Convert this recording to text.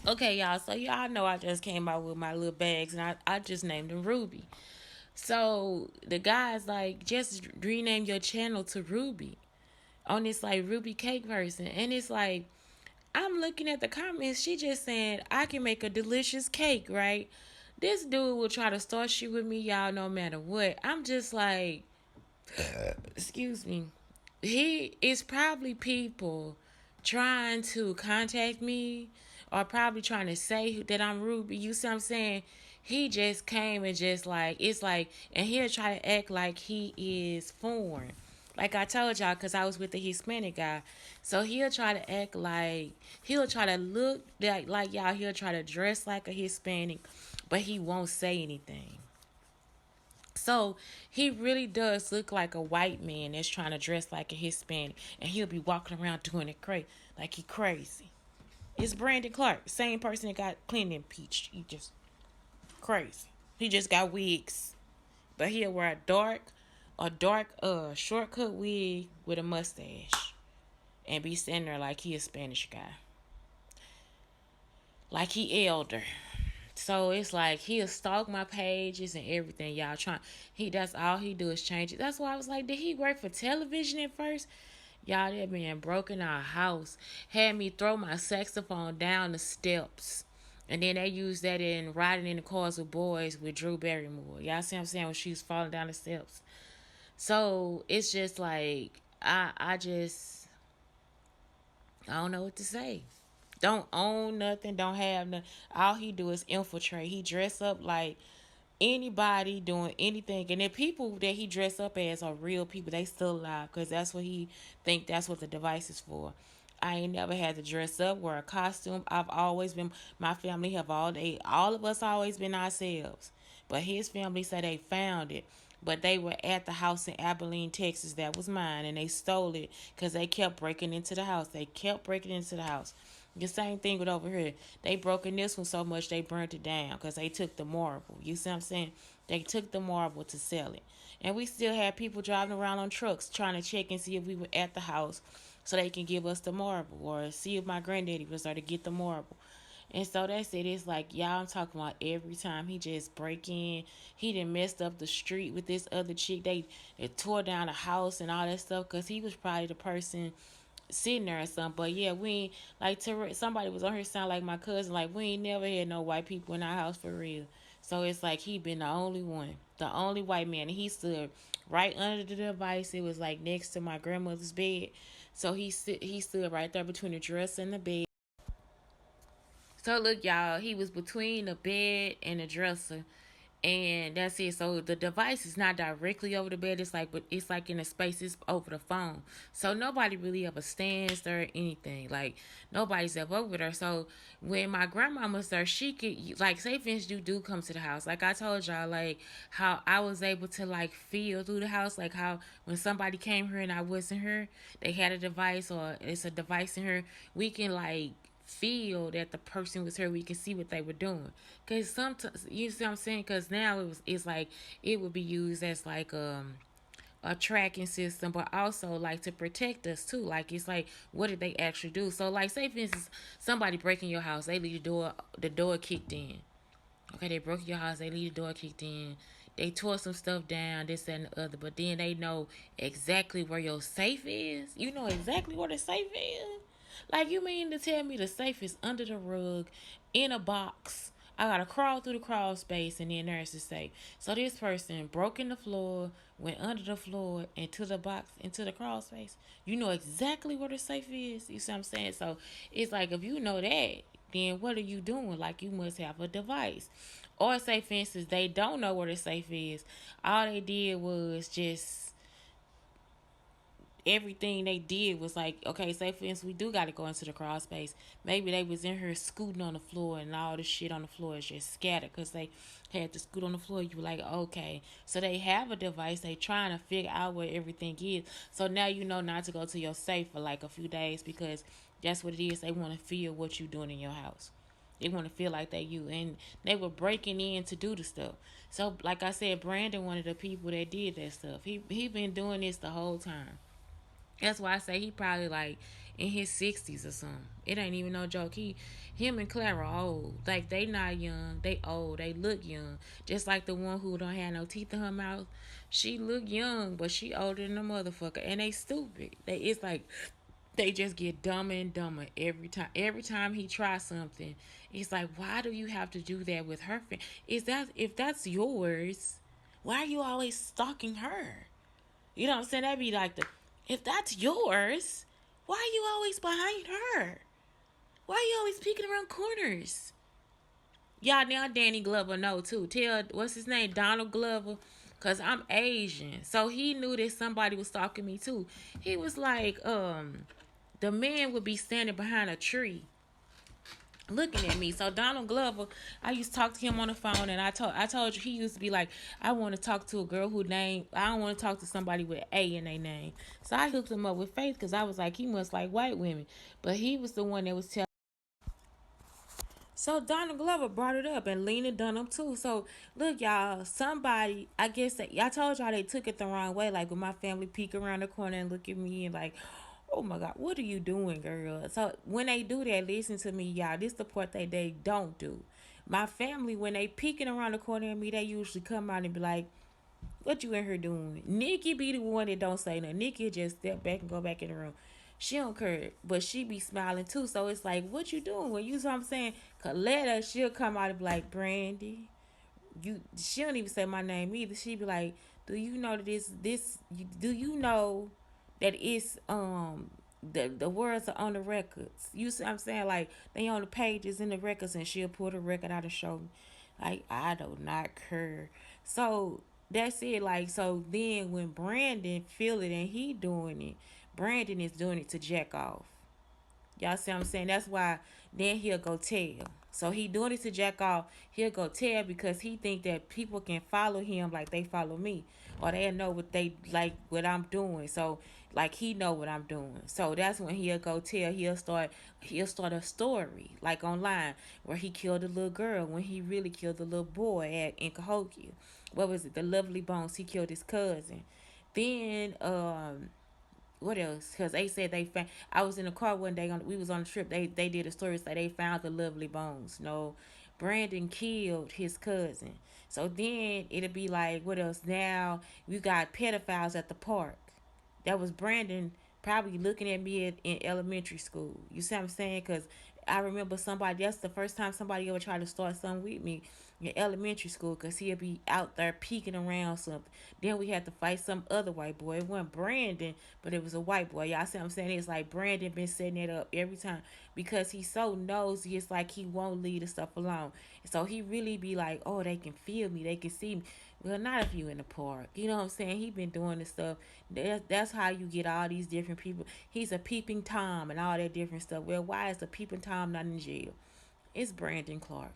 Okay, y'all. So y'all know I just came out with my little bags, and I just named them Ruby. So the guy's like, just rename your channel to Ruby on this like Ruby cake person, and it's like I'm looking at the comments. She just saying I can make a delicious cake, right? This dude will try to start shit with me, y'all, no matter what. I'm just like, excuse me. He is probably people trying to contact me or probably trying to say that I'm rude. You see what I'm saying? He just came and just like, it's like, and he'll try to act like he is foreign. Like I told y'all, because I was with the Hispanic guy. So he'll try to act like, he'll try to look like y'all, he'll try to dress like a Hispanic, but he won't say anything. So he really does look like a white man that's trying to dress like a Hispanic, and he'll be walking around doing it crazy, like he crazy. It's Brandon Clark, same person that got Clinton impeached. He just crazy. He just got wigs, but he'll wear a dark shortcut wig with a mustache, and be sitting there like he a Spanish guy, like he elder. So it's like he'll stalk my pages and everything, y'all. Trying that's all he do is change it. That's why I was like, did he work for television at first? Y'all, that man broke in our house, had me throw my saxophone down the steps. And then they used that in riding in the cars with boys with Drew Barrymore. Y'all see what I'm saying? When she was falling down the steps. So it's just like I don't know what to say. Don't own nothing, don't have nothing. All he do is infiltrate. He dress up like anybody doing anything, and the people that he dress up as are real people. They still alive because that's what he think. That's what the device is for. I ain't never had to dress up, wear a costume. I've always been. My family have all of us always been ourselves. But his family said they found it. But they were at the house in Abilene, Texas. That was mine, and they stole it because they kept breaking into the house. They kept breaking into the house. The same thing with over here. They broke in this one so much they burnt it down because they took the marble. You see what I'm saying? They took the marble to sell it. And we still had people driving around on trucks trying to check and see if we were at the house so they can give us the marble or see if my granddaddy was there to get the marble. And so that's it. It's like y'all, I'm talking about every time he just break in. He done messed up the street with this other chick. They tore down the house and all that stuff because he was probably the person sitting there or something. But yeah, we ain't like somebody was on here sound like my cousin. Like we ain't never had no white people in our house for real. So it's like he been the only one, the only white man. And he stood right under the device. It was like next to my grandmother's bed. So he stood right there between the dresser and the bed. So look, y'all, he was between the bed and the dresser, and that's it. So the device is not directly over the bed. It's like, but it's like in a space. It's over the phone. So nobody really ever stands there or anything. Like nobody's ever over there. So when my grandmama's there, she could like say, for instance, you do come to the house. Like I told y'all, like how I was able to like feel through the house. Like how when somebody came here and I wasn't here, they had a device or it's a device in here. We can like feel that the person was here. We can see what they were doing. Cause sometimes you see what I'm saying. Cause now it's like it would be used as like a tracking system, but also like to protect us too. Like it's like what did they actually do? So like say for instance somebody breaking your house, they leave the door kicked in. Okay, they broke your house, they leave the door kicked in. They tore some stuff down, this that, and the other, but then they know exactly where your safe is. You know exactly where the safe is. Like you mean to tell me the safe is under the rug, in a box? I gotta crawl through the crawl space and then there's the safe. So this person broke in the floor, went under the floor, into the box, into the crawl space. You know exactly where the safe is. You see what I'm saying? So it's like if you know that, then what are you doing? Like you must have a device. Or say for instance they don't know where the safe is. All they did was just everything they did was like, okay, say for instance, we do got to go into the crawl space. Maybe they was in here scooting on the floor and all the shit on the floor is just scattered because they had to scoot on the floor. You were like, okay, so they have a device. They trying to figure out where everything is. So now you know not to go to your safe for like a few days because that's what it is. They want to feel what you doing in your house. They want to feel like they you, and they were breaking in to do the stuff. So, like I said, Brandon, one of the people that did that stuff, he been doing this the whole time. That's why I say he probably like in his 60s or something. It ain't even no joke. Him and Clara old. Like they not young. They old. They look young. Just like the one who don't have no teeth in her mouth. She look young, but she older than a motherfucker. And they stupid. It's like they just get dumber and dumber every time. Every time he tries something, it's like, why do you have to do that with her? Is that if that's yours? Why are you always stalking her? You know what I'm saying? That'd be like the if that's yours, why are you always behind her? Why are you always peeking around corners? Y'all now Danny Glover know too. Tell what's his name? Donald Glover. Cause I'm Asian. So he knew that somebody was stalking me too. He was like, the man would be standing behind a tree looking at me. So Donald Glover, I used to talk to him on the phone, and I told you he used to be like, I want to talk to a girl who name I don't want to talk to somebody with A in their name. So I hooked him up with Faith because I was like, he must like white women, but he was the one that was telling. So Donald Glover brought it up, and Lena Dunham too. So look, y'all, somebody, I guess that I told y'all they took it the wrong way. Like when my family peek around the corner and look at me and like, oh my God, what are you doing, girl? So when they do that, listen to me, y'all. This the part they don't do. My family, when they peeking around the corner at me, they usually come out and be like, what you in here doing? Nikki be the one that don't say nothing. Nikki just step back and go back in the room. She don't care, but she be smiling too. So it's like, what you doing? When you know what I'm saying, Coletta, she'll come out and be like, Brandy, you. She don't even say my name either. She be like, do you know that do you know that it's the words are on the records? You see what I'm saying? Like they on the pages in the records, and she'll pull the record out and show me. Like I do not care. So that's it. Like so then when Brandon feel it and he doing it, Brandon is doing it to jack off. Y'all see what I'm saying? That's why then he'll go tell. So he doing it to jack off. He'll go tell because he think that people can follow him like they follow me, or they know what they like what I'm doing. So like he know what I'm doing. So that's when he'll go tell. He'll start a story like online where he killed a little girl when he really killed a little boy in Cahokia. What was it? The Lovely Bones. He killed his cousin. Then what else? Because they said they found. I was in the car one day. We was on a trip. They did a story. Say they found the Lovely Bones. No, Brandon killed his cousin. So then it'll be like, what else? Now you got pedophiles at the park. That was Brandon probably looking at me in elementary school. You see what I'm saying? Because I remember somebody. That's the first time somebody ever tried to start something with me in elementary school. Because he'll be out there peeking around something. Then we had to fight some other white boy. It wasn't Brandon, but it was a white boy. Y'all see what I'm saying? It's like Brandon been setting it up every time because he's so nosy. It's like he won't leave the stuff alone. So he really be like, oh, they can feel me. They can see me. Well, not if you in the park. You know what I'm saying? He been doing this stuff. That's how you get all these different people. He's a peeping Tom and all that different stuff. Well, why is the peeping Tom not in jail? It's Brandon Clark.